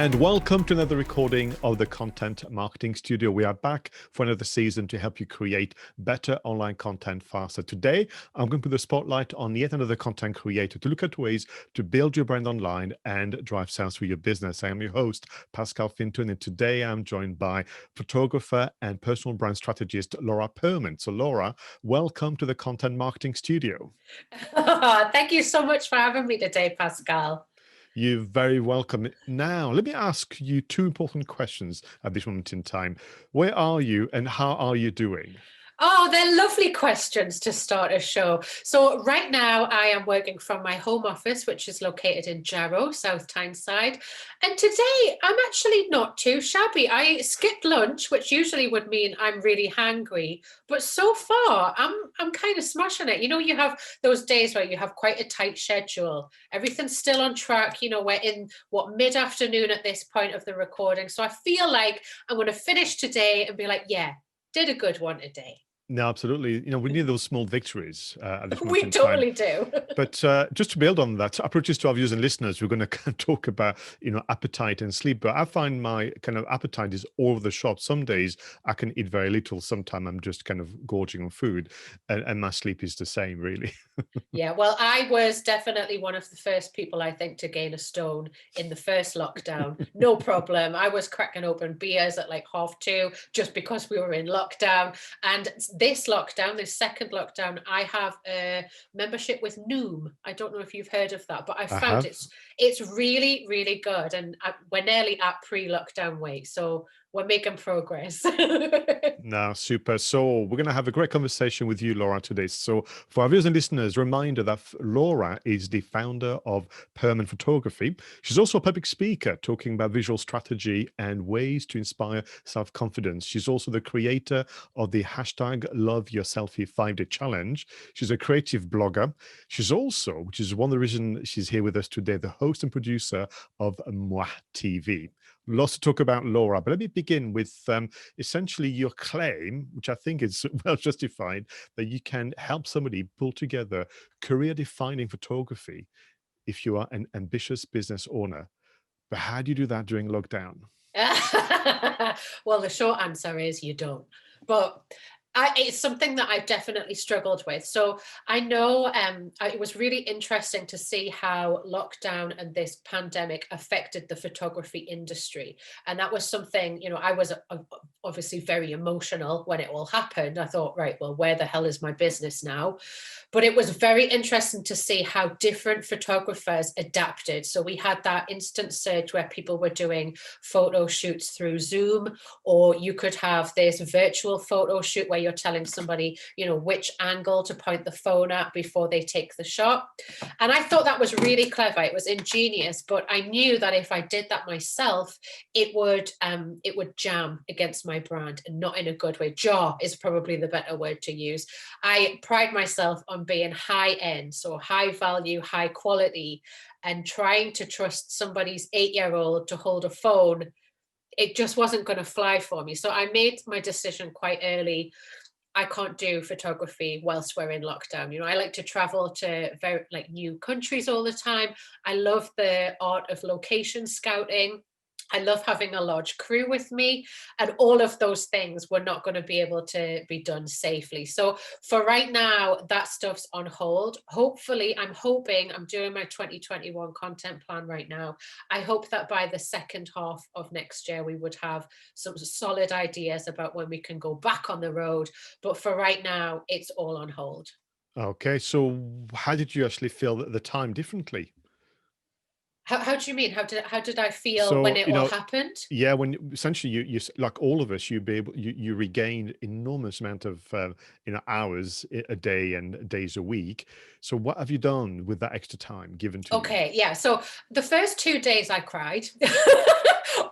And welcome to another recording of the Content Marketing Studio. We are back for another season to help you create better online content faster. Today, I'm going to put the spotlight on yet another content creator to look at ways to build your brand online and drive sales through your business. I am your host, Pascal Fintun, and today I'm joined by photographer and personal brand strategist, Laura Pearman. So Laura, welcome to the Content Marketing Studio. Thank you so much for having me today, Pascal. You're very welcome. Now, let me ask you two important questions at this moment in time. Where are you and how are you doing? Oh, they're lovely questions to start a show. So right now I am working from my home office, which is located in Jarrow, South Tyneside. And today I'm actually not too shabby. I skipped lunch, which usually would mean I'm really hangry. But so far I'm kind of smashing it. You know, you have those days where you have quite a tight schedule. Everything's still on track. You know, we're in mid-afternoon at this point of the recording. So I feel like I'm going to finish today and be like, yeah, did a good one today. No, absolutely. You know, we need those small victories at this moment We in time. totally do. But just to build on that, approaches to our viewers and listeners, we're going to kind of talk about, appetite and sleep. But I find my kind of appetite is all over the shop. Some days I can eat very little. Sometimes I'm just kind of gorging on food, and my sleep is the same, really. Yeah, well, I was definitely one of the first people, I think, to gain a stone in the first lockdown. No problem. I was cracking open beers at like 2:30 just because we were in lockdown. And this lockdown, this second lockdown, I have a membership with Noom. I don't know if you've heard of that, but I I found have. it's really, really good. And we're nearly at pre-lockdown weight. So we're making progress. No, super. So we're going to have a great conversation with you, Laura, today. So for our viewers and listeners, reminder that Laura is the founder of Pearman Photography. She's also a public speaker talking about visual strategy and ways to inspire self-confidence. She's also the creator of the hashtag Love Your Selfie 5-Day Challenge. She's a creative blogger. She's also, which is one of the reasons she's here with us today, the host and producer of Moi TV. Lots to talk about, Laura, but let me begin with essentially your claim, which I think is well justified, that you can help somebody pull together career-defining photography if you are an ambitious business owner. But how do you do that during lockdown? Well, the short answer is you don't. But it's something that I've definitely struggled with. So I know it was really interesting to see how lockdown and this pandemic affected the photography industry. And that was something, you know, I was obviously very emotional when it all happened. I thought, right, well, where the hell is my business now? But it was very interesting to see how different photographers adapted. So we had that instant surge where people were doing photo shoots through Zoom, or you could have this virtual photo shoot where you're telling somebody, you know, which angle to point the phone at before they take the shot. And I thought that was really clever. It was ingenious, but I knew that if I did that myself, it would jam against my brand, and not in a good way. Jar is probably the better word to use. I pride myself on being high end, so high value, high quality, and trying to trust somebody's 8-year-old to hold a phone, it just wasn't going to fly for me. So I made my decision quite early. I can't do photography whilst we're in lockdown. You know, I like to travel to very new countries all the time. I love the art of location scouting. I love having a large crew with me, and all of those things were not going to be able to be done safely. So for right now, that stuff's on hold. Hopefully, I'm doing my 2021 content plan right now. I hope that by the second half of next year, we would have some solid ideas about when we can go back on the road. But for right now, it's all on hold. Okay, so how did you actually feel at the time differently? How do you mean? How did I feel when So, it all happened? yeah, when essentially you like all of us, you regain enormous amount of hours a day and days a week. So what have you done with that extra time given to you? Okay, yeah. So the first 2 days I cried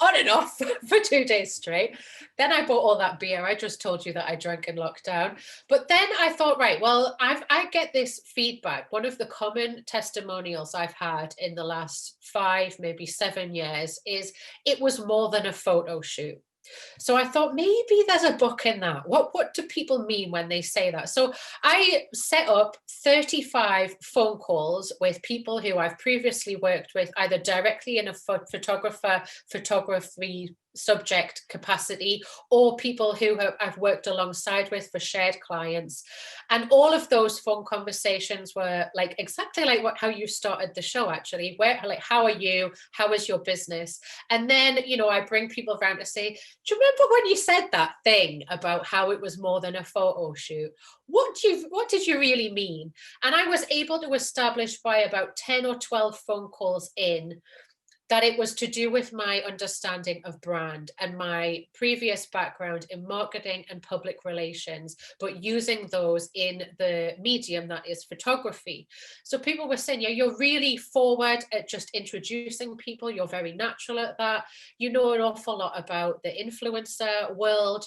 on and off for 2 days straight. Then I bought all that beer. I just told you that I drank in lockdown. But then I thought, right, well, I get this feedback. One of the common testimonials I've had in the last 5, maybe 7 years is it was more than a photo shoot. So I thought maybe there's a book in that. What do people mean when they say that? So I set up 35 phone calls with people who I've previously worked with, either directly in a photography subject capacity, or people who I've worked alongside with for shared clients. And all of those phone conversations were like exactly like how you started the show, actually. Where, like, how are you? How is your business? And then, I bring people around to say, do you remember when you said that thing about how it was more than a photo shoot? What did you really mean? And I was able to establish by about 10 or 12 phone calls in that it was to do with my understanding of brand and my previous background in marketing and public relations, but using those in the medium that is photography. So people were saying, yeah, you're really forward at just introducing people. You're very natural at that. You know an awful lot about the influencer world.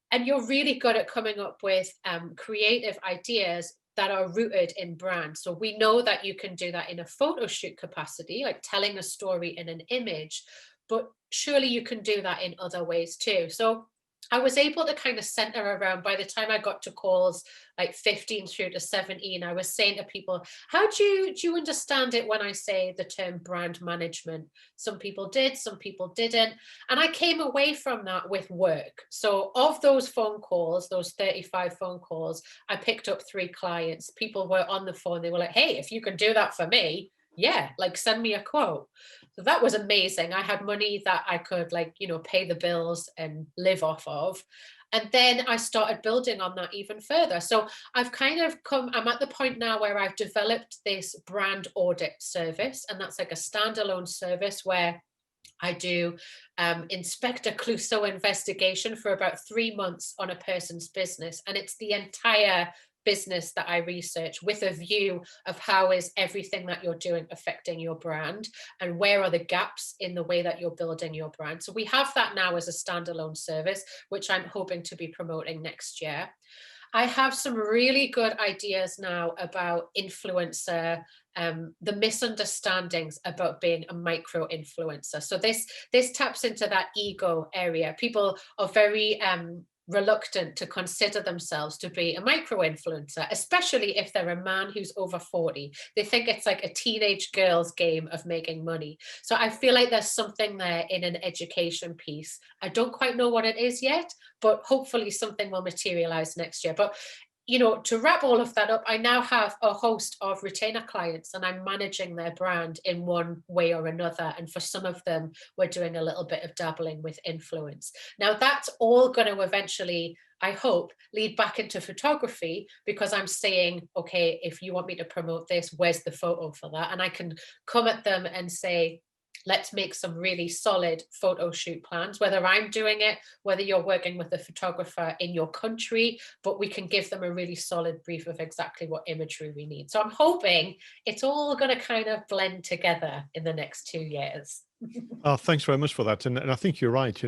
And you're really good at coming up with creative ideas that are rooted in brand. So we know that you can do that in a photo shoot capacity, like telling a story in an image, but surely you can do that in other ways too. So I was able to kind of center around, by the time I got to calls like 15 through to 17, I was saying to people, how do you understand it when I say the term brand management? Some people did, some people didn't. And I came away from that with work. So of those phone calls, those 35 phone calls, I picked up 3 clients. People were on the phone. They were like, hey, if you can do that for me, yeah, like send me a quote. So that was amazing. I had money that I could pay the bills and live off of. And then I started building on that even further. So I've I'm at the point now where I've developed this brand audit service, and that's like a standalone service where I do Inspector Clouseau investigation for about 3 months on a person's business. And it's the entire business that I research with a view of how is everything that you're doing affecting your brand, and where are the gaps in the way that you're building your brand. So we have that now as a standalone service, which I'm hoping to be promoting next year. I have some really good ideas now about influencer, the misunderstandings about being a micro influencer. So this taps into that ego area. People are very reluctant to consider themselves to be a micro influencer, especially if they're a man who's over 40. They think it's like a teenage girl's game of making money. So I feel like there's something there in an education piece. I don't quite know what it is yet, but hopefully something will materialize next year. But to wrap all of that up, I now have a host of retainer clients, and I'm managing their brand in one way or another. And for some of them, we're doing a little bit of dabbling with influence. Now, that's all going to eventually, I hope, lead back into photography, because I'm saying, okay, if you want me to promote this, where's the photo for that? And I can come at them and say, let's make some really solid photo shoot plans, whether I'm doing it, whether you're working with a photographer in your country, but we can give them a really solid brief of exactly what imagery we need. So I'm hoping it's all going to kind of blend together in the next 2 years. Oh, thanks very much for that. And I think you're right.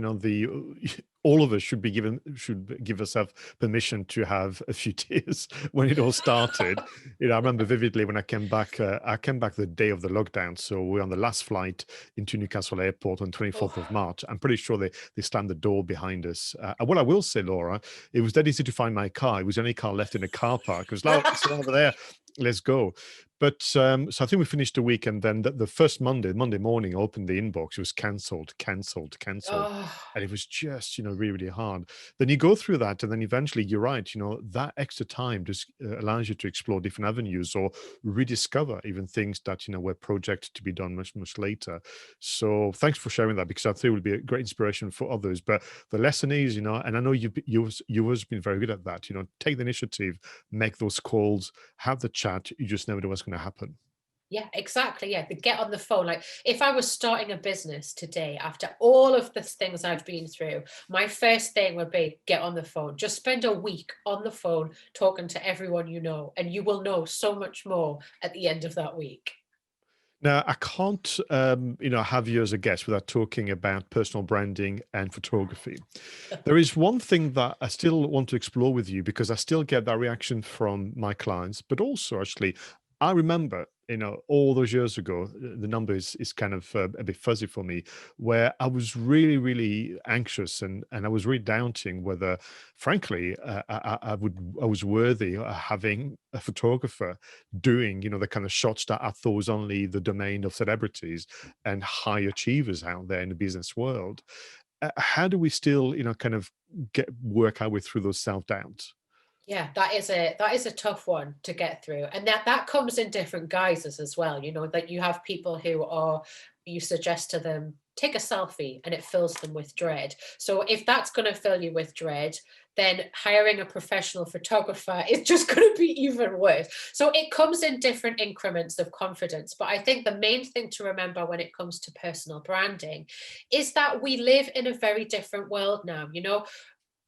All of us should give ourselves permission to have a few tears when it all started. I remember vividly when I came back. I came back the day of the lockdown, so we're on the last flight into Newcastle Airport on 24th of March. I'm pretty sure they slammed the door behind us. And what I will say, Laura, it was dead easy to find my car. It was the only car left in a car park. It was like, it's over there. Let's go. But so I think we finished the week, and then the first Monday morning, I opened the inbox. It was cancelled, Oh, and it was just really, really hard. Then you go through that, and then eventually you're right. That extra time just allows you to explore different avenues or rediscover even things that were projected to be done much, much later. So thanks for sharing that, because I think it will be a great inspiration for others. But the lesson is, and I know you've been very good at that. Take the initiative, make those calls, have the chat. You just never know what's going to happen. yeah, exactly. Yeah, the get on the phone. Like, if I was starting a business today, after all of the things I've been through, my first thing would be get on the phone. Just spend a week on the phone talking to everyone you know, and you will know so much more at the end of that week. Now, I can't, have you as a guest without talking about personal branding and photography. There is one thing that I still want to explore with you, because I still get that reaction from my clients, but also actually I remember, all those years ago, the number is kind of a bit fuzzy for me, where I was really, really anxious and I was really doubting whether, frankly, I was worthy of having a photographer doing, the kind of shots that I thought was only the domain of celebrities and high achievers out there in the business world. How do we still, kind of work our way through those self doubts? Yeah, that is a tough one to get through. And that comes in different guises as well. That you have people who are, you suggest to them, take a selfie, and it fills them with dread. So if that's going to fill you with dread, then hiring a professional photographer is just going to be even worse. So it comes in different increments of confidence. But I think the main thing to remember when it comes to personal branding is that we live in a very different world now.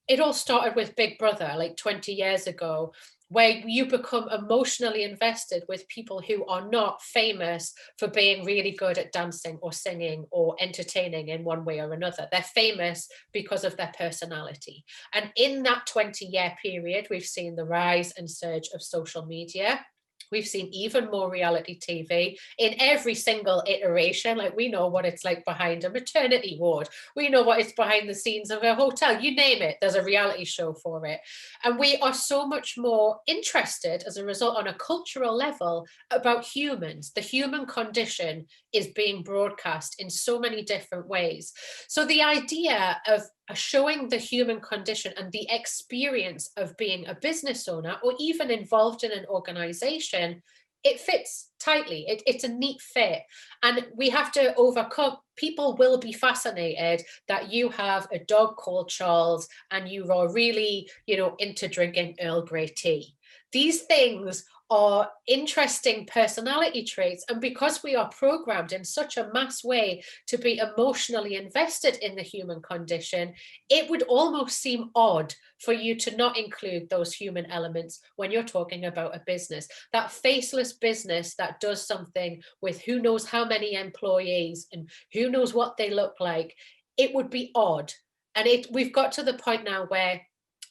It all started with Big Brother like 20 years ago, where you become emotionally invested with people who are not famous for being really good at dancing or singing or entertaining in one way or another. They're famous because of their personality. And in that 20-year period, we've seen the rise and surge of social media. We've seen even more reality TV in every single iteration. Like, we know what it's like behind a maternity ward. We know what it's behind the scenes of a hotel. You name it, there's a reality show for it. And we are so much more interested as a result on a cultural level about humans. The human condition is being broadcast in so many different ways. So the idea of showing the human condition and the experience of being a business owner or even involved in an organization, it fits tightly. It's a neat fit. And we have to overcome, people will be fascinated that you have a dog called Charles and you are really, into drinking Earl Grey tea. These things are interesting personality traits. And because we are programmed in such a mass way to be emotionally invested in the human condition, it would almost seem odd for you to not include those human elements when you're talking about a business. That faceless business that does something with who knows how many employees and who knows what they look like, it would be odd. And we've got to the point now where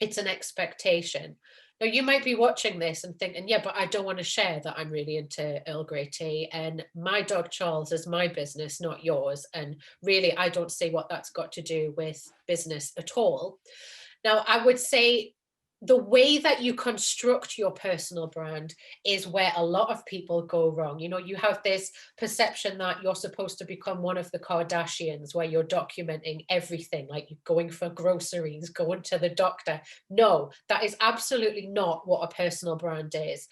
it's an expectation. Now, you might be watching this and thinking, yeah, but I don't want to share that I'm really into Earl Grey tea and my dog Charles is my business, not yours. And really, I don't see what that's got to do with business at all. Now, I would say the way that you construct your personal brand is where a lot of people go wrong. You have this perception that you're supposed to become one of the Kardashians, where you're documenting everything, like you're going for groceries, going to the doctor. No, that is absolutely not what a personal brand is.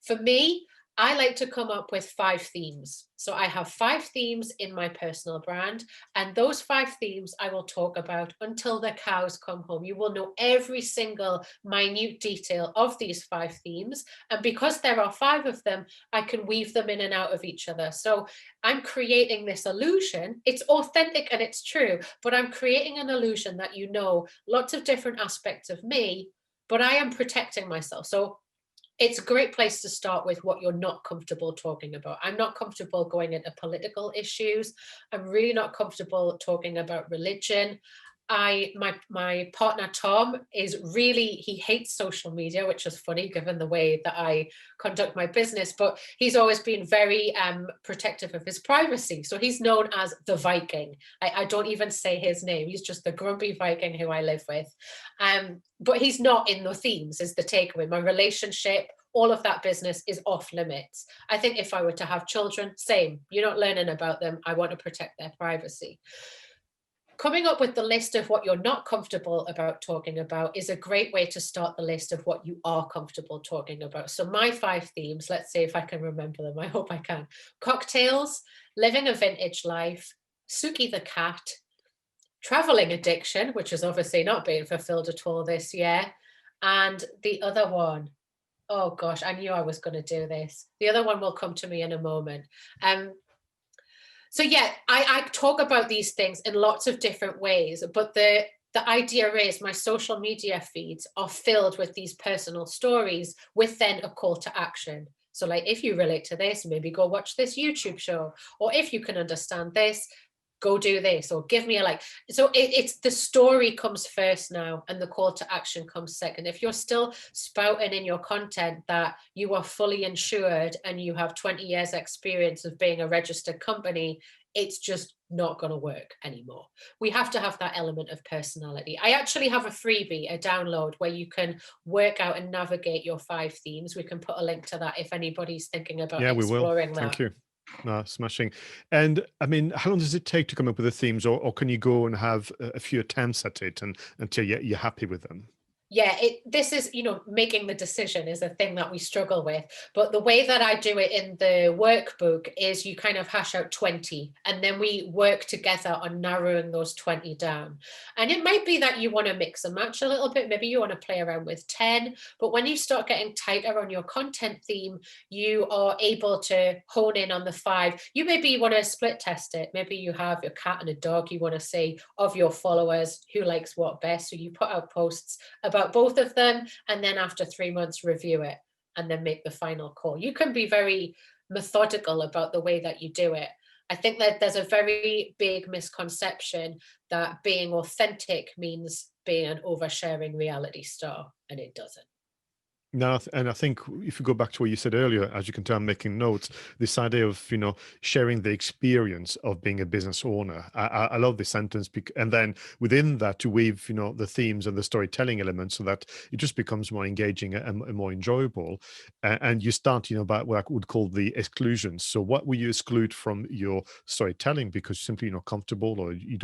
For me, I like to come up with 5 themes. So I have 5 themes in my personal brand, and those 5 themes I will talk about until the cows come home. You will know every single minute detail of these 5 themes. And because there are 5 of them, I can weave them in and out of each other. So I'm creating this illusion. It's authentic and it's true, but I'm creating an illusion that lots of different aspects of me, but I am protecting myself. So it's a great place to start with what you're not comfortable talking about. I'm not comfortable going into political issues. I'm really not comfortable talking about religion. My partner Tom he hates social media, which is funny given the way that I conduct my business, but he's always been very protective of his privacy. So he's known as the Viking. I don't even say his name. He's just the grumpy Viking who I live with. But he's not in the themes, is the takeaway. My relationship, all of that business is off limits. I think if I were to have children, same. You're not learning about them. I want to protect their privacy. Coming up with the list of what you're not comfortable about talking about is a great way to start the list of what you are comfortable talking about. So my 5 themes, let's see if I can remember them. I hope I can. Cocktails, living a vintage life, Suki the cat, traveling addiction, which is obviously not being fulfilled at all this year. And the other one, oh gosh, I knew I was going to do this. The other one will come to me in a moment. So yeah, I talk about these things in lots of different ways, but the idea is my social media feeds are filled with these personal stories with then a call to action. So like, if you relate to this, maybe go watch this YouTube show, or if you can understand this, go do this, or give me a like. So it's the story comes first now, and the call to action comes second. If you're still spouting in your content that you are fully insured and you have 20 years experience of being a registered company, it's just not going to work anymore. We have to have that element of personality. I actually have a freebie, a download, where you can work out and navigate your 5 themes. We can put a link to that if anybody's thinking about Yeah, we will. exploring Thank that. you. No, smashing. And I mean, how long does it take to come up with the themes, or can you go and have a few attempts at it and until you're happy with them? Yeah, this is, making the decision is a thing that we struggle with. But the way that I do it in the workbook is you kind of hash out 20, and then we work together on narrowing those 20 down. And it might be that you want to mix and match a little bit. Maybe you want to play around with 10. But when you start getting tighter on your content theme, you are able to hone in on the 5. You maybe want to split test it. Maybe you have a cat and a dog. You want to see of your followers who likes what best. So you put out posts about both of them, and then after 3 months review it and then make the final call. You can be very methodical about the way that you do it. I think that there's a very big misconception that being authentic means being an oversharing reality star, and it doesn't. No, and I think if you go back to what you said earlier, as you can tell, I'm making notes, this idea of, sharing the experience of being a business owner. I love this sentence. And then within that, to weave, the themes and the storytelling elements so that it just becomes more engaging and more enjoyable. And you start, by what I would call the exclusions. So what will you exclude from your storytelling because simply you're not comfortable, or you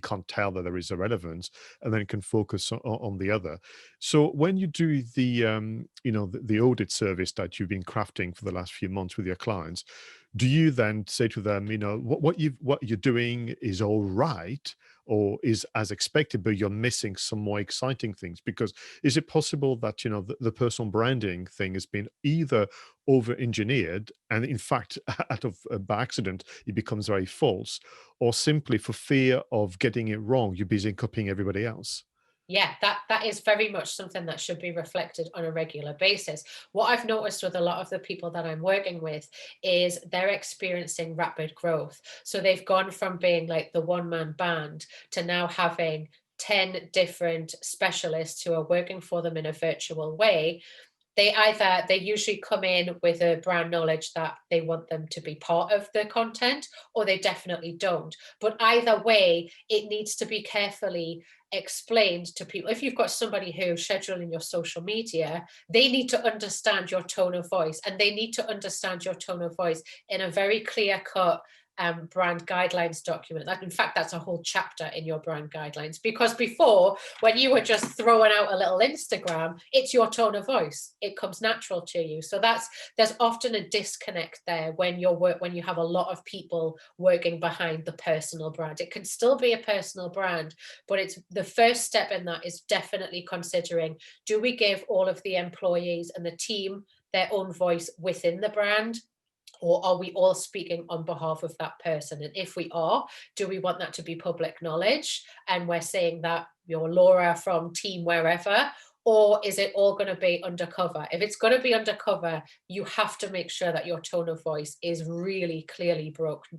can't tell that there is a relevance, and then you can focus on the other. So when you do the audit service that you've been crafting for the last few months with your clients, do you then say to them, what you're doing is all right, or is as expected, but you're missing some more exciting things? Because is it possible that the personal branding thing has been either over engineered, and in fact out of by accident it becomes very false, or simply for fear of getting it wrong you're busy copying everybody else? Yeah, that is very much something that should be reflected on a regular basis. What I've noticed with a lot of the people that I'm working with is they're experiencing rapid growth. So they've gone from being like the one-man band to now having 10 different specialists who are working for them in a virtual way. They usually come in with a brand knowledge that they want them to be part of the content, or they definitely don't. But either way, it needs to be carefully explained to people. If you've got somebody who's scheduling your social media, they need to understand your tone of voice, and they need to understand your tone of voice in a very clear cut brand guidelines document. In fact, that's a whole chapter in your brand guidelines, because before, when you were just throwing out a little Instagram, it's your tone of voice. It comes natural to you. So there's often a disconnect there when you have a lot of people working behind the personal brand. It can still be a personal brand, but it's the first step in that is definitely considering, do we give all of the employees and the team their own voice within the brand? Or are we all speaking on behalf of that person? And if we are, do we want that to be public knowledge? And we're saying that you're Laura from team wherever, or is it all going to be undercover? If it's going to be undercover, you have to make sure that your tone of voice is really clearly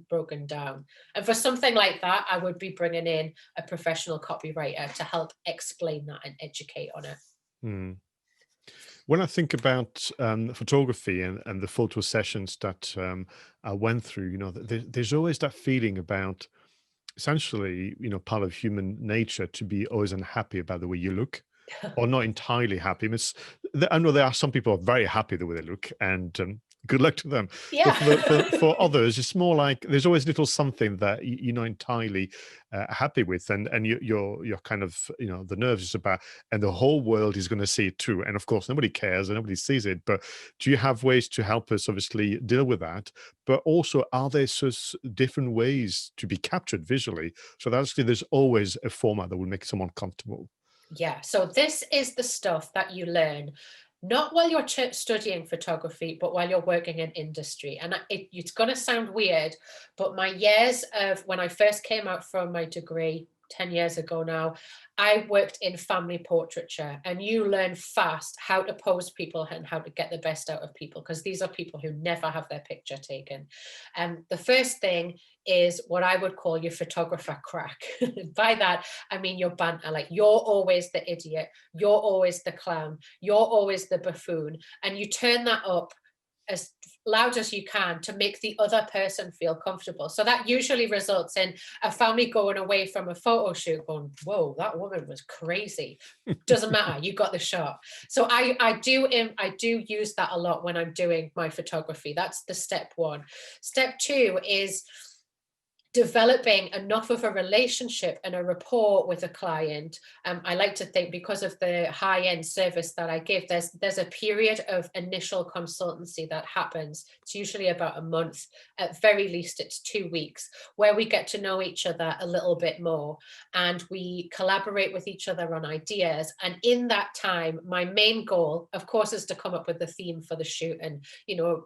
broken down. And for something like that, I would be bringing in a professional copywriter to help explain that and educate on it. Hmm. When I think about photography and the photo sessions that I went through, there's always that feeling about essentially, part of human nature to be always unhappy about the way you look, or not entirely happy. I know there are some people who are very happy the way they look, and good luck to them. But Yeah. for others, it's more like there's always little something that you're not entirely happy with, and you're kind of the nerves is about, and the whole world is going to see it too. And of course, nobody cares and nobody sees it. But do you have ways to help us obviously deal with that? But also, are there different ways to be captured visually so that actually there's always a format that will make someone comfortable? Yeah, so this is the stuff that you learn, not while you're studying photography, but while you're working in industry. And it's going to sound weird, but my years of when I first came out from my degree, 10 years ago now, I worked in family portraiture, and you learn fast how to pose people and how to get the best out of people, because these are people who never have their picture taken. The first thing is what I would call your photographer crack. By that, I mean your banter, like you're always the idiot, you're always the clown, you're always the buffoon, and you turn that up as loud as you can to make the other person feel comfortable. So that usually results in a family going away from a photo shoot going, whoa, that woman was crazy. Doesn't matter, you got the shot. So I do use that a lot when I'm doing my photography. That's the step one. Step two is developing enough of a relationship and a rapport with a client. I like to think, because of the high-end service that I give, there's a period of initial consultancy that happens. It's usually about a month. At very least, it's 2 weeks, where we get to know each other a little bit more, and we collaborate with each other on ideas. And in that time, my main goal, of course, is to come up with the theme for the shoot and,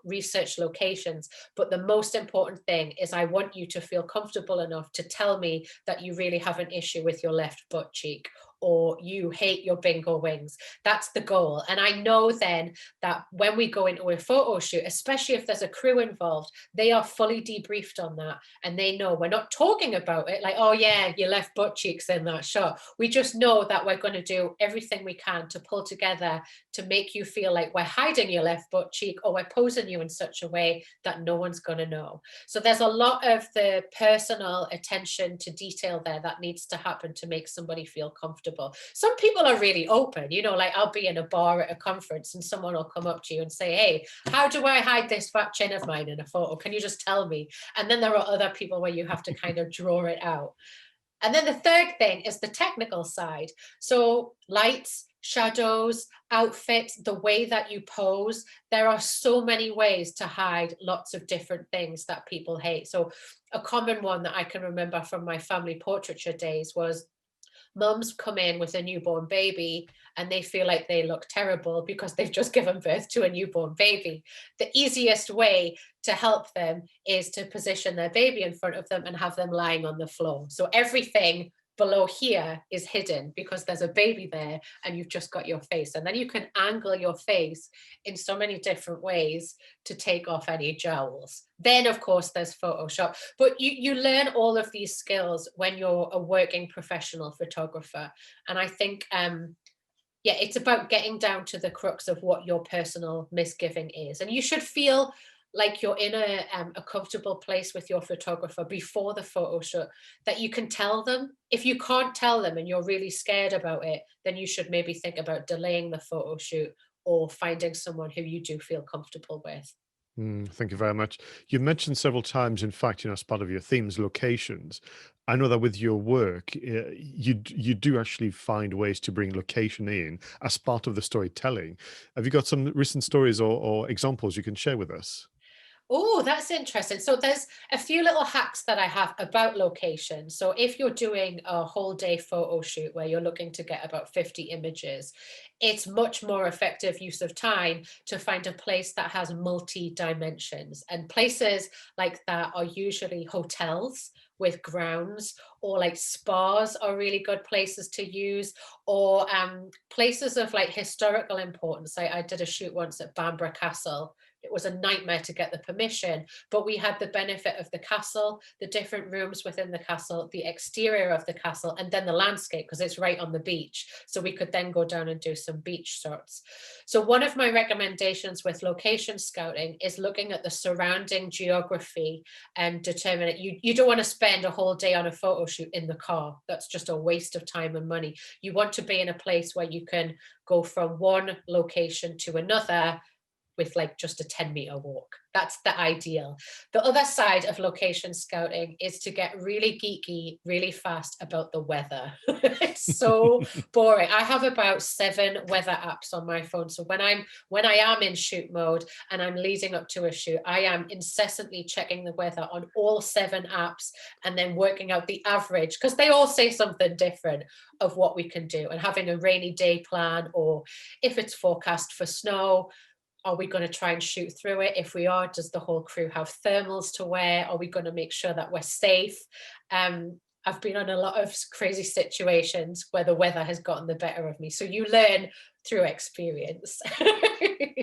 research locations. But the most important thing is I want you to feel comfortable enough to tell me that you really have an issue with your left butt cheek, or you hate your bingo wings. That's the goal. And I know then that when we go into a photo shoot, especially if there's a crew involved, they are fully debriefed on that. And they know we're not talking about it like, oh yeah, your left butt cheek's in that shot. We just know that we're going to do everything we can to pull together to make you feel like we're hiding your left butt cheek, or we're posing you in such a way that no one's going to know. So there's a lot of the personal attention to detail there that needs to happen to make somebody feel comfortable. Some people are really open, like I'll be in a bar at a conference and someone will come up to you and say, hey, how do I hide this fat chin of mine in a photo? Can you just tell me? And then there are other people where you have to kind of draw it out. And then the third thing is the technical side. So lights, shadows, outfits, the way that you pose. There are so many ways to hide lots of different things that people hate. So a common one that I can remember from my family portraiture days was mums come in with a newborn baby and they feel like they look terrible because they've just given birth to a newborn baby. The easiest way to help them is to position their baby in front of them and have them lying on the floor. So everything below here is hidden because there's a baby there and you've just got your face. And then you can angle your face in so many different ways to take off any jowls. Then, of course, there's Photoshop. But you learn all of these skills when you're a working professional photographer. And I think, it's about getting down to the crux of what your personal misgiving is. And you should feel like you're in a comfortable place with your photographer before the photo shoot, that you can tell them. If you can't tell them and you're really scared about it, then you should maybe think about delaying the photo shoot or finding someone who you do feel comfortable with. Thank you very much. You mentioned several times, in fact, as part of your themes, locations. I know that with your work, you do actually find ways to bring location in as part of the storytelling. Have you got some recent stories or examples you can share with us? Oh, that's interesting. So there's a few little hacks that I have about location. So if you're doing a whole day photo shoot where you're looking to get about 50 images, it's much more effective use of time to find a place that has multi dimensions. And places like that are usually hotels with grounds, or like spas are really good places to use, or places of like historical importance. I did a shoot once at Bamburgh Castle. It was a nightmare to get the permission, but we had the benefit of the castle, the different rooms within the castle, the exterior of the castle, and then the landscape, because it's right on the beach. So we could then go down and do some beach shots. So one of my recommendations with location scouting is looking at the surrounding geography and determining you don't want to spend a whole day on a photo shoot in the car. That's just a waste of time and money. You want to be in a place where you can go from one location to another with like just a 10-meter walk. That's the ideal. The other side of location scouting is to get really geeky really fast about the weather. It's so boring. I have about 7 weather apps on my phone. So when I am in shoot mode and I'm leading up to a shoot, I am incessantly checking the weather on all 7 apps and then working out the average, because they all say something different of what we can do, and having a rainy day plan, or if it's forecast for snow, are we going to try and shoot through it? If we are, does the whole crew have thermals to wear? Are we going to make sure that we're safe? I've been on a lot of crazy situations where the weather has gotten the better of me. So you learn through experience.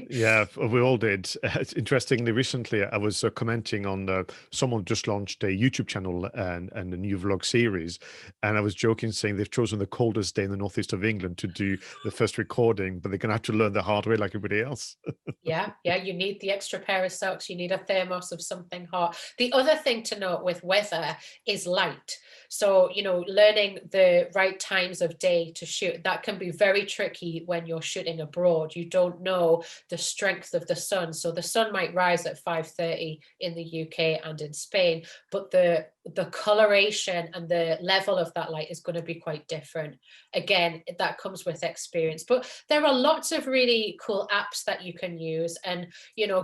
Yeah, we all did. Interestingly, recently I was commenting on someone just launched a YouTube channel and a new vlog series, and I was joking saying they've chosen the coldest day in the northeast of England to do the first recording, but they're going to have to learn the hard way like everybody else. Yeah, yeah, you need the extra pair of socks. You need a thermos of something hot. The other thing to note with weather is light. So, learning the right times of day to shoot, that can be very tricky when you're shooting abroad. You don't know the strength of the sun. So the sun might rise at 5:30 in the UK and in Spain, but the coloration and the level of that light is going to be quite different. Again, that comes with experience. But there are lots of really cool apps that you can use. And,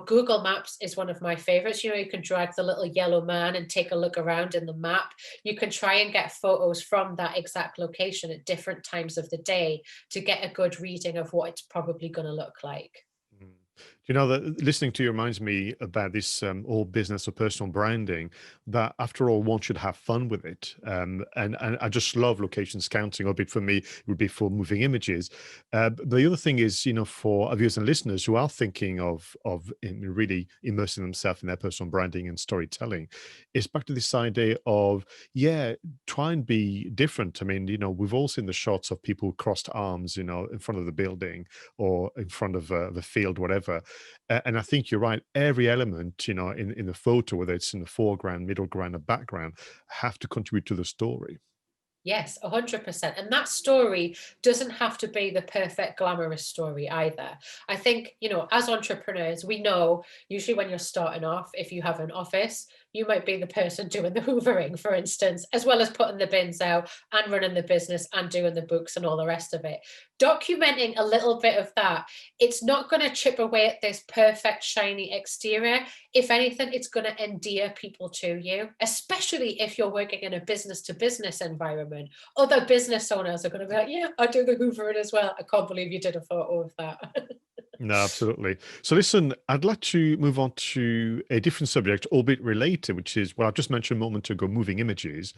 Google Maps is one of my favorites. You can drag the little yellow man and take a look around in the map. You can try and get photos from that exact location at different times of the day to get a good reading of what it's probably going to look like. Mm. You know that listening to you reminds me about this all business or personal branding. That after all, one should have fun with it. And I just love location scouting. A bit for me, it would be for moving images. But the other thing is, for our viewers and listeners who are thinking of really immersing themselves in their personal branding and storytelling, it's back to this idea of try and be different. I mean, we've all seen the shots of people crossed arms, in front of the building or in front of the field, whatever. And I think you're right. Every element, in the photo, whether it's in the foreground, middle ground, or background, have to contribute to the story. Yes, 100%. And that story doesn't have to be the perfect, glamorous story either. I think, as entrepreneurs, we know usually when you're starting off, if you have an office, you might be the person doing the hoovering, for instance, as well as putting the bins out and running the business and doing the books and all the rest of it. Documenting a little bit of that, it's not going to chip away at this perfect, shiny exterior. If anything, it's going to endear people to you, especially if you're working in a business to business environment. Other business owners are going to be like, yeah, I do the hoovering as well. I can't believe you did a photo of that. No, absolutely. So listen, I'd like to move on to a different subject, albeit related, which is what I've just mentioned a moment ago, moving images.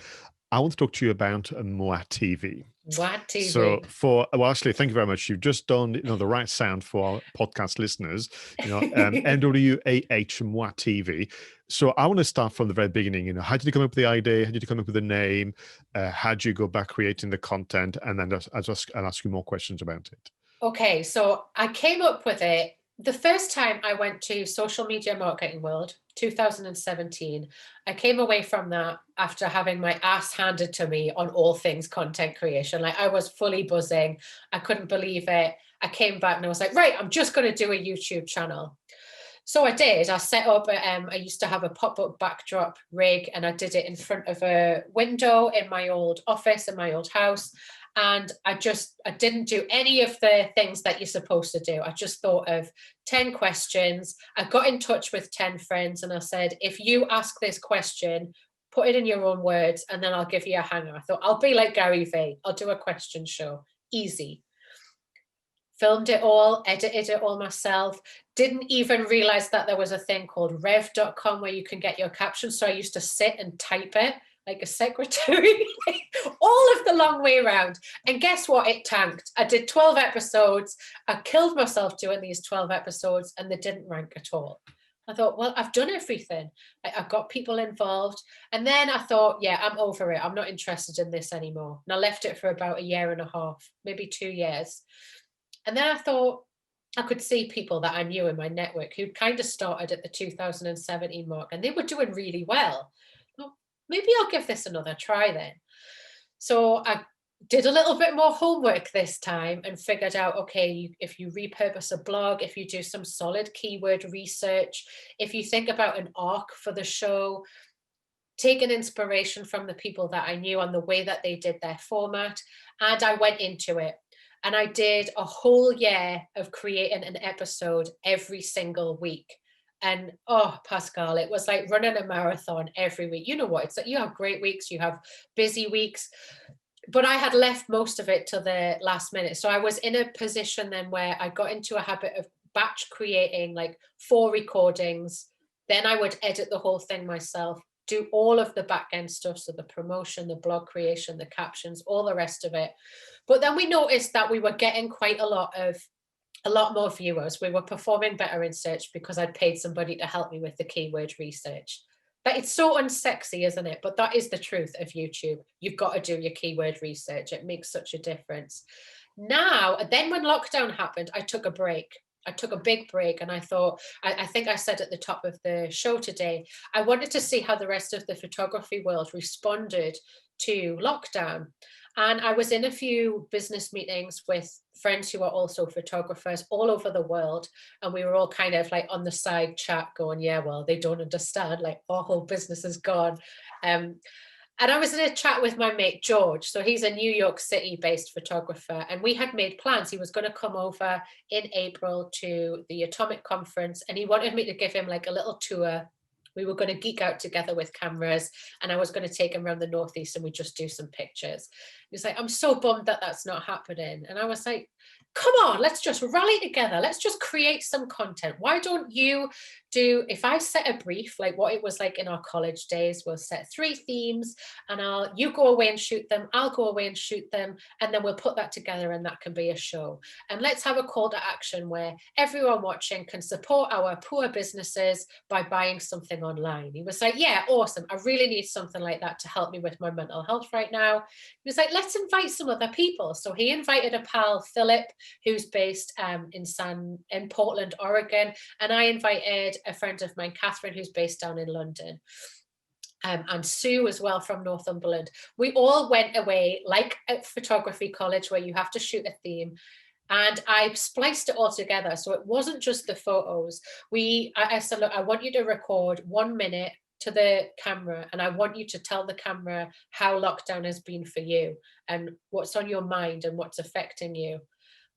I want to talk to you about Moat TV. What So TV? actually, thank you very much. You've just done, the right sound for our podcast listeners, MWAH Moi TV. So I want to start from the very beginning. How did you come up with the idea? How did you come up with the name? How did you go back creating the content? And then I'll ask you more questions about it. Okay, so I came up with it the first time I went to Social Media Marketing World, 2017. I came away from that after having my ass handed to me on all things content creation. Like I was fully buzzing. I couldn't believe it. I came back and I was like, right, I'm just going to do a YouTube channel. So I did. I set up, I used to have a pop-up backdrop rig and I did it in front of a window in my old office, in my old house. And I didn't do any of the things that you're supposed to do. I just thought of 10 questions. I got in touch with 10 friends and I said, if you ask this question, put it in your own words and then I'll give you a hanger. I thought, I'll be like Gary Vee. I'll do a question show. Easy. Filmed it all, edited it all myself. Didn't even realize that there was a thing called rev.com where you can get your captions. So I used to sit and type it like a secretary, all of the long way around. And guess what? It tanked. I did 12 episodes. I killed myself doing these 12 episodes and they didn't rank at all. I thought, well, I've done everything. I've got people involved. And then I thought, yeah, I'm over it. I'm not interested in this anymore. And I left it for about a year and a half, maybe 2 years. And then I thought I could see people that I knew in my network who kind of started at the 2017 mark and they were doing really well. Well, maybe I'll give this another try then. So I did a little bit more homework this time and figured out, okay, if you repurpose a blog, if you do some solid keyword research, if you think about an arc for the show, take an inspiration from the people that I knew on the way that they did their format. And I went into it. And I did a whole year of creating an episode every single week. And oh, Pascal, it was like running a marathon every week. You know what? It's like you have great weeks, you have busy weeks. But I had left most of it till the last minute. So I was in a position then where I got into a habit of batch creating like 4 recordings. Then I would edit the whole thing myself, do all of the back end stuff. So the promotion, the blog creation, the captions, all the rest of it. But then we noticed that we were getting quite a lot more viewers. We were performing better in search because I'd paid somebody to help me with the keyword research. But it's so unsexy, isn't it? But that is the truth of YouTube. You've got to do your keyword research. It makes such a difference. Now, then when lockdown happened, I took a break. I took a big break, and I thought, I think I said at the top of the show today, I wanted to see how the rest of the photography world responded to lockdown. And I was in a few business meetings with friends who are also photographers all over the world. And we were all kind of like on the side chat going, yeah, well, they don't understand, like our whole business is gone. And I was in a chat with my mate, George. So he's a New York City based photographer. And we had made plans. He was going to come over in April to the Atomic Conference. And he wanted me to give him like a little tour. We were going to geek out together with cameras. And I was going to take him around the Northeast and we just do some pictures. He was like, I'm so bummed that that's not happening. And I was like, come on, let's just rally together. Let's just create some content. Why don't you do, if I set a brief, like what it was like in our college days, we'll set 3 themes and you go away and shoot them, I'll go away and shoot them, and then we'll put that together and that can be a show. And let's have a call to action where everyone watching can support our poor businesses by buying something online. He was like, yeah, awesome. I really need something like that to help me with my mental health right now. He was like, let's invite some other people. So he invited a pal, Philip, who's based in Portland, Oregon. And I invited a friend of mine, Catherine, who's based down in London. And Sue as well from Northumberland. We all went away like at photography college where you have to shoot a theme. And I spliced it all together. So it wasn't just the photos. I said, look, I want you to record 1 minute to the camera, and I want you to tell the camera how lockdown has been for you and what's on your mind and what's affecting you.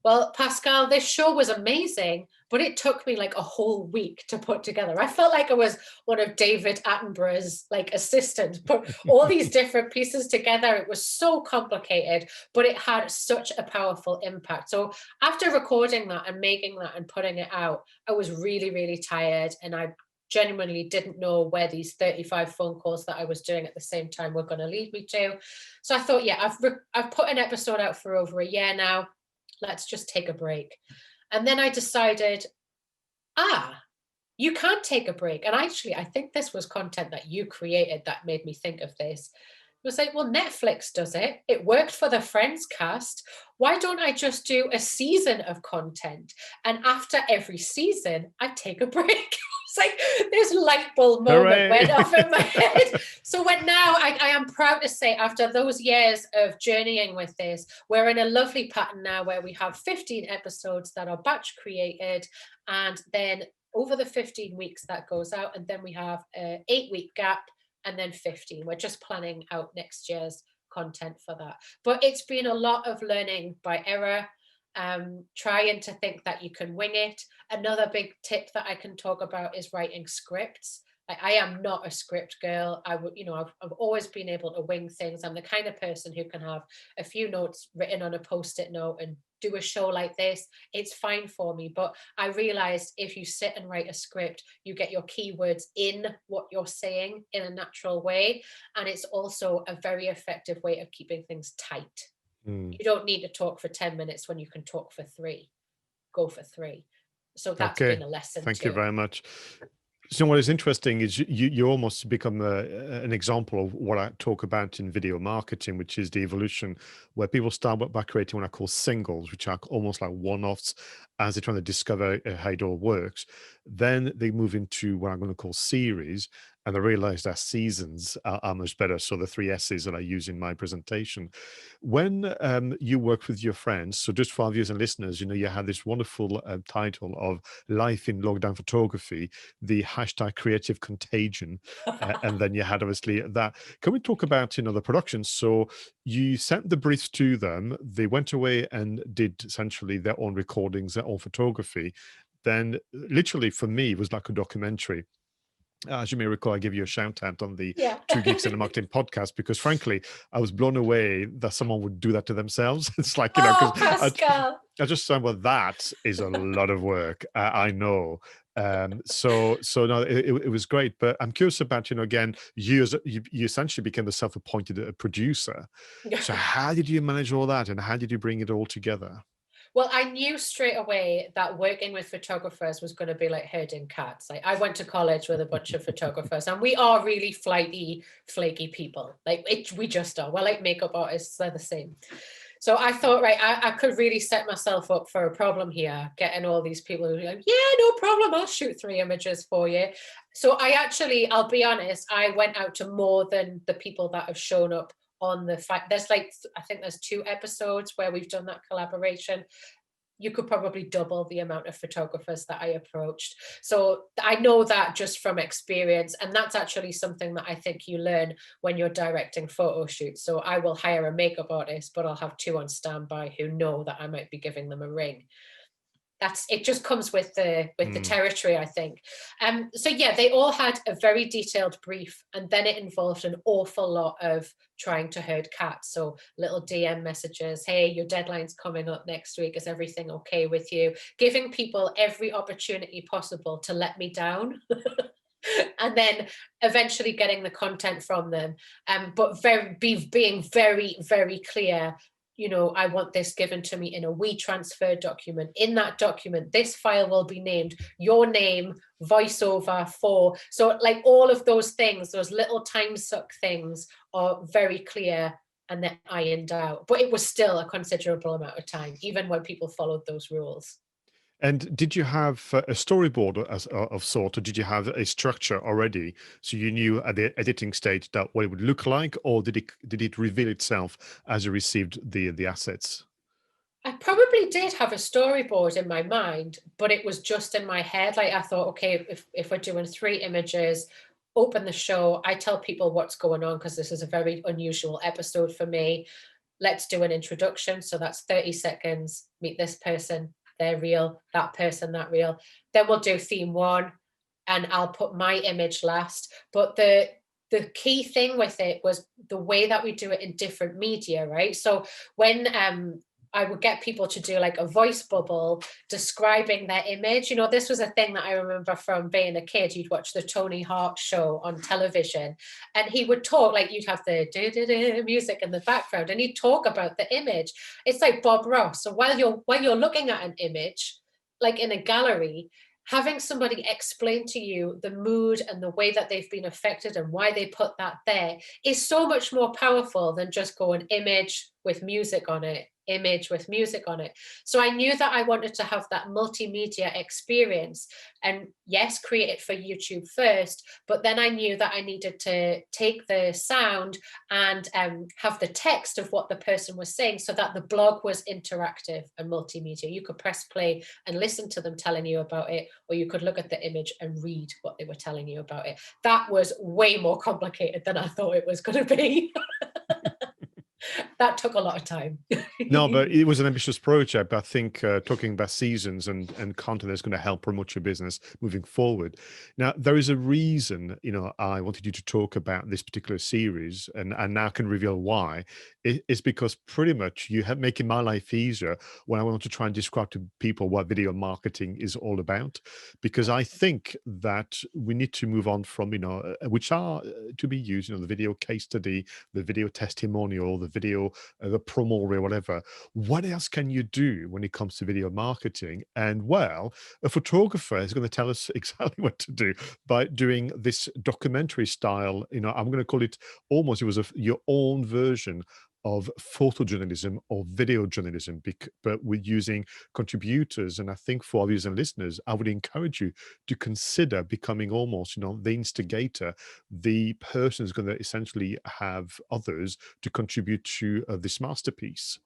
Well, Pascal, this show was amazing, but it took me like a whole week to put together. I felt like I was one of David Attenborough's like assistants, put all these different pieces together. It was so complicated, but it had such a powerful impact. So after recording that and making that and putting it out, I was really, really tired, and I genuinely didn't know where these 35 phone calls that I was doing at the same time were going to lead me to. So I thought, yeah, I've put an episode out for over a year now. Let's just take a break. And then I decided, you can't take a break. And actually, I think this was content that you created that made me think of this. It was like, well, Netflix does it. It worked for the Friends cast. Why don't I just do a season of content? And after every season, I take a break. It's like this light bulb moment went off in my head. So now I am proud to say, after those years of journeying with this, we're in a lovely pattern now where we have 15 episodes that are batch created, and then over the 15 weeks that goes out, and then we have an 8-week gap, and then 15. We're just planning out next year's content for that. But it's been a lot of learning by error, trying to think that you can wing it. Another big tip that I can talk about is writing scripts. I am not a script girl. I've always been able to wing things. I'm the kind of person who can have a few notes written on a post-it note and do a show like this. It's fine for me. But I realized if you sit and write a script, you get your keywords in what you're saying in a natural way. And it's also a very effective way of keeping things tight. You don't need to talk for 10 minutes when you can talk for 3. Go for 3. So that's been a lesson. Thank you very much. So what is interesting is you almost become an example of what I talk about in video marketing, which is the evolution where people start by creating what I call singles, which are almost like one-offs as they're trying to discover how it all works. Then they move into what I'm going to call series, and they realize that seasons are much better. So the 3 S's that I use in my presentation. When you work with your friends, so just for our viewers and listeners, you had this wonderful title of Life in Lockdown Photography, the hashtag creative contagion. And then you had obviously that. Can we talk about, the production? So you sent the briefs to them, they went away and did essentially their own recordings, their own photography. Then literally for me, it was like a documentary. As you may recall, I gave you a shout out on the 2 Geeks in the Marketing podcast, because frankly, I was blown away that someone would do that to themselves. It's like, Pascal. I just said, well, that is a lot of work. I know. So no, it was great. But I'm curious about, again, you essentially became the self-appointed producer. So how did you manage all that, and how did you bring it all together? Well, I knew straight away that working with photographers was going to be like herding cats. Like I went to college with a bunch of photographers, and we are really flighty, flaky people. We just are. We're like makeup artists; they're the same. So I thought, right, I could really set myself up for a problem here, getting all these people who are like, yeah, no problem, I'll shoot 3 images for you. So I'll be honest, I went out to more than the people that have shown up on the fact. There's like, I think there's 2 episodes where we've done that collaboration. You could probably double the amount of photographers that I approached. So I know that just from experience. And that's actually something that I think you learn when you're directing photo shoots. So I will hire a makeup artist, but I'll have 2 on standby who know that I might be giving them a ring. It just comes with the territory, I think. So yeah, they all had a very detailed brief, and then it involved an awful lot of trying to herd cats. So little DM messages, hey, your deadline's coming up next week, is everything okay with you? Giving people every opportunity possible to let me down. And then eventually getting the content from them, but being very, very clear. I want this given to me in a WeTransfer document. In that document, this file will be named your name, voiceover for. So like all of those things, those little time suck things are very clear and then ironed out. But it was still a considerable amount of time, even when people followed those rules. And did you have a storyboard of sort, or did you have a structure already, so you knew at the editing stage that what it would look like, or did it reveal itself as you received the assets? I probably did have a storyboard in my mind, but it was just in my head. Like I thought, okay, if we're doing 3 images, open the show, I tell people what's going on because this is a very unusual episode for me. Let's do an introduction. So that's 30 seconds. Meet this person, they're real, that person, that real. Then we'll do theme 1 and I'll put my image last. But the key thing with it was the way that we do it in different media, right? So when I would get people to do like a voice bubble describing their image. This was a thing that I remember from being a kid. You'd watch the Tony Hawk show on television and he would talk, like you'd have the music in the background and he'd talk about the image. It's like Bob Ross. So while you're looking at an image, like in a gallery, having somebody explain to you the mood and the way that they've been affected and why they put that there is so much more powerful than just going image with music on it, image with music on it. So I knew that I wanted to have that multimedia experience and yes, create it for YouTube first, but then I knew that I needed to take the sound and have the text of what the person was saying so that the blog was interactive and multimedia. You could press play and listen to them telling you about it, or you could look at the image and read what they were telling you about it. That was way more complicated than I thought it was going to be. That took a lot of time. No, but it was an ambitious project. But I think talking about seasons and content is going to help promote your business moving forward. Now, there is a reason, I wanted you to talk about this particular series, and now can reveal why. It's because pretty much you have making my life easier when I want to try and describe to people what video marketing is all about. Because I think that we need to move on from, which are to be used, the video case study, the video testimonial, the video, the promo reel, whatever. What else can you do when it comes to video marketing? And well, a photographer is going to tell us exactly what to do by doing this documentary style. I'm going to call it almost, it was your own version of photojournalism or video journalism, but with using contributors. And I think for our viewers and listeners, I would encourage you to consider becoming almost, the instigator, the person who's going to essentially have others to contribute to this masterpiece.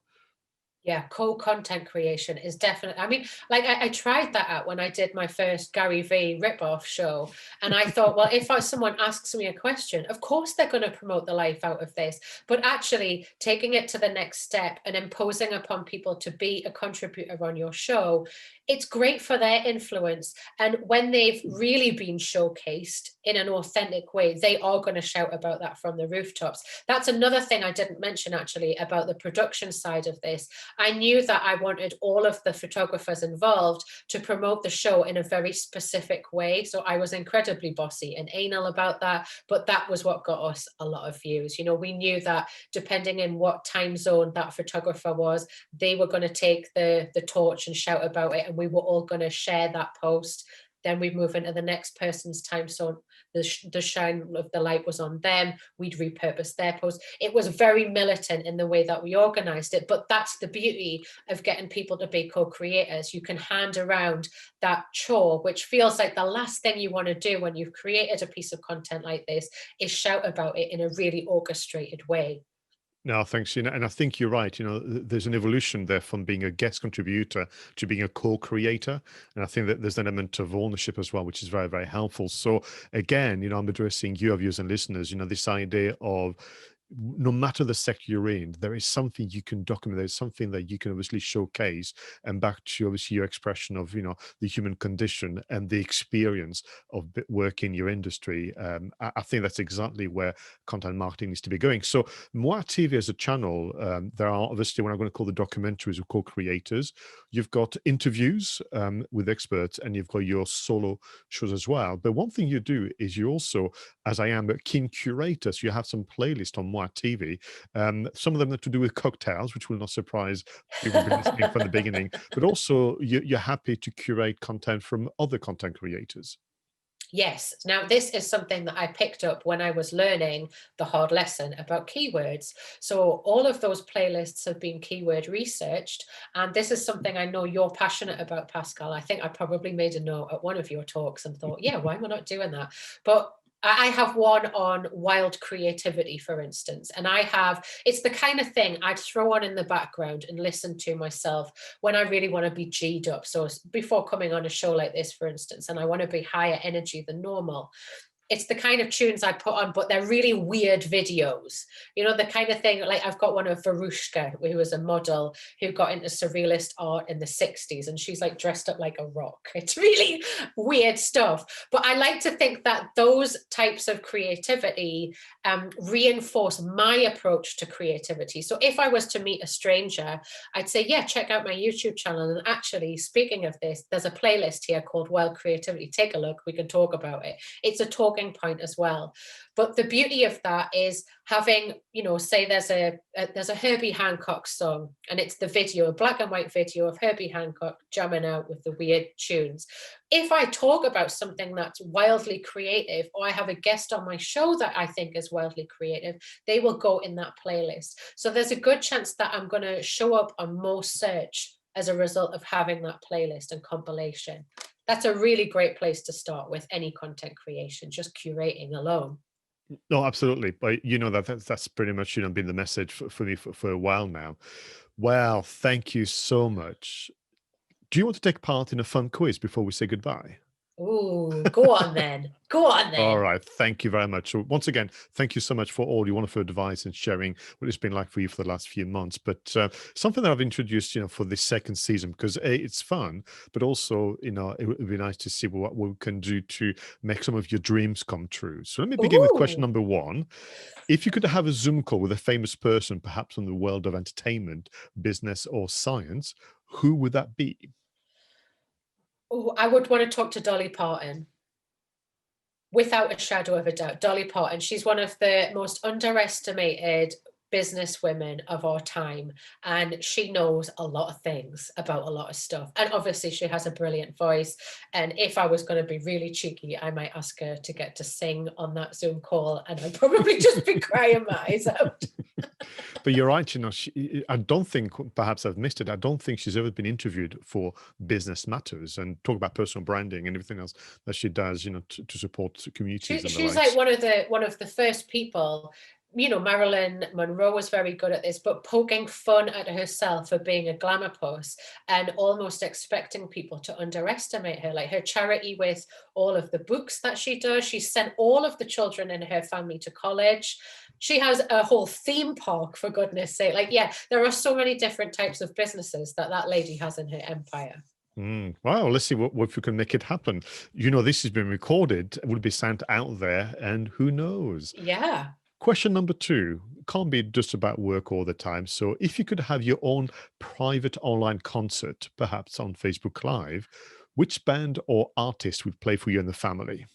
Yeah, co-content creation is definitely, I mean, like I tried that out when I did my first Gary V ripoff show. And I thought, well, if someone asks me a question, of course they're going to promote the life out of this. But actually taking it to the next step and imposing upon people to be a contributor on your show, it's great for their influence. And when they've really been showcased in an authentic way, they are going to shout about that from the rooftops. That's another thing I didn't mention actually about the production side of this. I knew that I wanted all of the photographers involved to promote the show in a very specific way. So I was incredibly bossy and anal about that, but that was what got us a lot of views. You know, we knew that depending in what time zone that photographer was, they were going to take the torch and shout about it, and we were all going to share that post. Then we move into the next person's time zone. The shine of the light was on them. We'd repurpose their post. It was very militant in the way that we organized it, but that's the beauty of getting people to be co-creators. You can hand around that chore, which feels like the last thing you want to do when you've created a piece of content like this, is shout about it in a really orchestrated way. No, thanks. And I think you're right. There's an evolution there from being a guest contributor to being a co-creator, and I think that there's an element of ownership as well, which is very, very helpful. So again, I'm addressing you, our viewers and listeners. This idea of no matter the sector you're in, there is something you can document. There's something that you can obviously showcase, and back to obviously your expression of the human condition and the experience of work in your industry. I think that's exactly where content marketing needs to be going. So Moi TV as a channel, there are obviously what I'm going to call the documentaries of co-creators. You've got interviews with experts, and you've got your solo shows as well. But one thing you do is you also, as I am, a keen curator. So you have some playlists on Moi TV. Some of them are to do with cocktails, which will not surprise people who've been listening from the beginning. But also, you're happy to curate content from other content creators. Yes. Now, this is something that I picked up when I was learning the hard lesson about keywords. So all of those playlists have been keyword researched. And this is something I know you're passionate about, Pascal. I think I probably made a note at one of your talks and thought, yeah, why am I not doing that? But I have one on wild creativity, for instance, and it's the kind of thing I'd throw on in the background and listen to myself when I really want to be G'd up. So before coming on a show like this, for instance, and I want to be higher energy than normal, it's the kind of tunes I put on, but they're really weird videos. The kind of thing, like I've got one of Verushka, who was a model who got into surrealist art in the 60s, and she's like dressed up like a rock. It's really weird stuff. But I like to think that those types of creativity reinforce my approach to creativity. So if I was to meet a stranger, I'd say, yeah, check out my YouTube channel. And actually, speaking of this, there's a playlist here called Wild Creativity. Take a look. We can talk about it. It's a talking point as well. But the beauty of that is having, say there's a Herbie Hancock song, and it's the video, a black and white video of Herbie Hancock jamming out with the weird tunes. If I talk about something that's wildly creative, or I have a guest on my show that I think is wildly creative, they will go in that playlist. So there's a good chance that I'm going to show up on most search as a result of having that playlist and compilation. That's a really great place to start with any content creation, just curating alone. No, absolutely. But that's pretty much been the message for me for a while now. Well, thank you so much. Do you want to take part in a fun quiz before we say goodbye? Ooh, go on then. Go on then. All right. Thank you very much. So once again, thank you so much for all your wonderful advice and sharing what it's been like for you for the last few months. But something that I've introduced, for this second season, because it's fun, but also, it would be nice to see what we can do to make some of your dreams come true. So let me begin with question number one. If you could have a Zoom call with a famous person, perhaps from the world of entertainment, business, or science, who would that be? Oh, I would want to talk to Dolly Parton. Without a shadow of a doubt, Dolly Parton. She's one of the most underestimated business women of our time, and she knows a lot of things about a lot of stuff, and obviously she has a brilliant voice. And if I was going to be really cheeky, I might ask her to get to sing on that Zoom call, and I'd probably just be crying my eyes out. But you're right, I don't think, perhaps I've missed it, I don't think she's ever been interviewed for business matters and talk about personal branding and everything else that she does, to support communities. She's like one of the first people. Marilyn Monroe was very good at this, but poking fun at herself for being a glamour puss and almost expecting people to underestimate her. Like her charity with all of the books that she does. She sent all of the children in her family to college. She has a whole theme park, for goodness sake. Like, yeah, there are so many different types of businesses that lady has in her empire. Well, let's see what if we can make it happen. This has been recorded, it will be sent out there, and who knows? Yeah. Question number 2. Can't be just about work all the time. So if you could have your own private online concert, perhaps on Facebook Live, which band or artist would play for you and the family?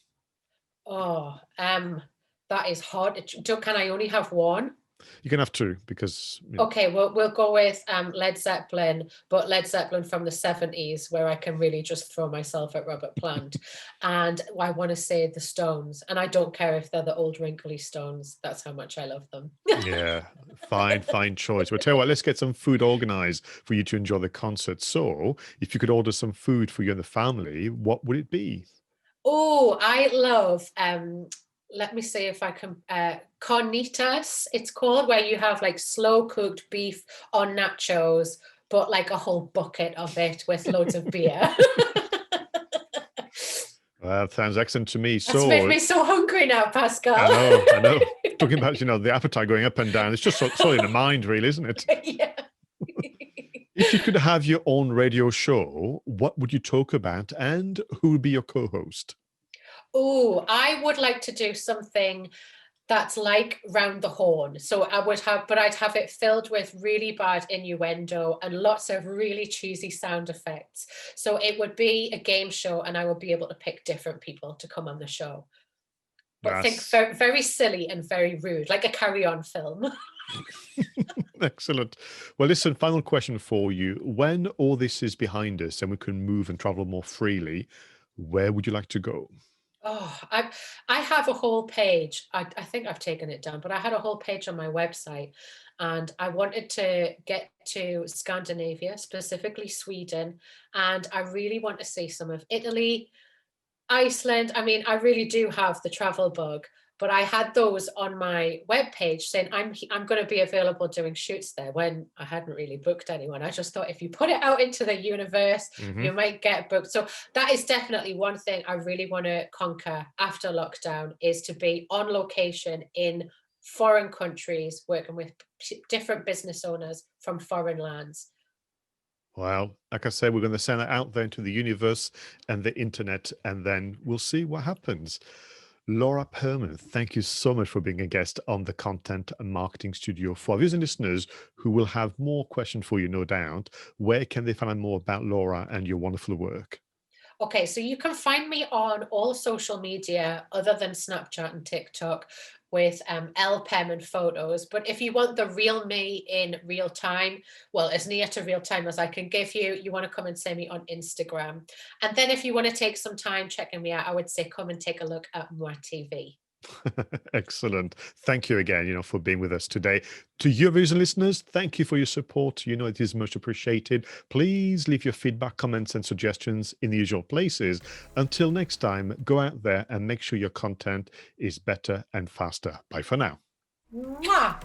Oh, that is hard. Can I only have one? You can have 2 because, Okay, well, we'll go with Led Zeppelin, but Led Zeppelin from the 70s, where I can really just throw myself at Robert Plant. And I want to say the Stones, and I don't care if they're the old wrinkly Stones. That's how much I love them. yeah, fine choice. Well, tell you what, let's get some food organized for you to enjoy the concert. So if you could order some food for you and the family, what would it be? Oh, I love let me see if I can carnitas, it's called, where you have like slow cooked beef on nachos, but like a whole bucket of it with loads of beer. That sounds excellent to me. That's made So me so hungry now, Pascal. I know. Talking about, the appetite going up and down. It's just so in the mind, really, isn't it? Yeah. If you could have your own radio show, what would you talk about and who would be your co-host? Oh, I would like to do something that's like Round the Horn. So I'd have it filled with really bad innuendo and lots of really cheesy sound effects. So it would be a game show, and I would be able to pick different people to come on the show. But think That's very, very silly and very rude, like a carry-on film. excellent. Well, listen, final question for you. When all this is behind us and we can move and travel more freely, where would you like to go? Oh, I have a whole page. I think I've taken it down, but I had a whole page on my website, and I wanted to get to Scandinavia, specifically Sweden, and I really want to see some of Italy, Iceland. I mean, I really do have the travel bug, but I had those on my webpage saying I'm going to be available doing shoots there, when I hadn't really booked anyone. I just thought if you put it out into the universe, Hmm. you might get booked. So that is definitely one thing I really want to conquer after lockdown, is to be on location in foreign countries, working with different business owners from foreign lands. Well, like I said, we're going to send it out there into the universe and the internet, and then we'll see what happens. Laura Pearman, thank you so much for being a guest on the Content and Marketing Studio. For our viewers and listeners who will have more questions for you, no doubt, where can they find out more about Laura and your wonderful work? Okay, so you can find me on all social media other than Snapchat and TikTok with L Pearman Photos. But if you want the real me in real time, well, as near to real time as I can give you, you want to come and see me on Instagram. And then if you want to take some time checking me out, I would say come and take a look at my TV. Excellent. Thank you again, for being with us today. To your viewers and listeners, thank you for your support. It is much appreciated. Please leave your feedback, comments, and suggestions in the usual places. Until next time, go out there and make sure your content is better and faster. Bye for now. Mwah!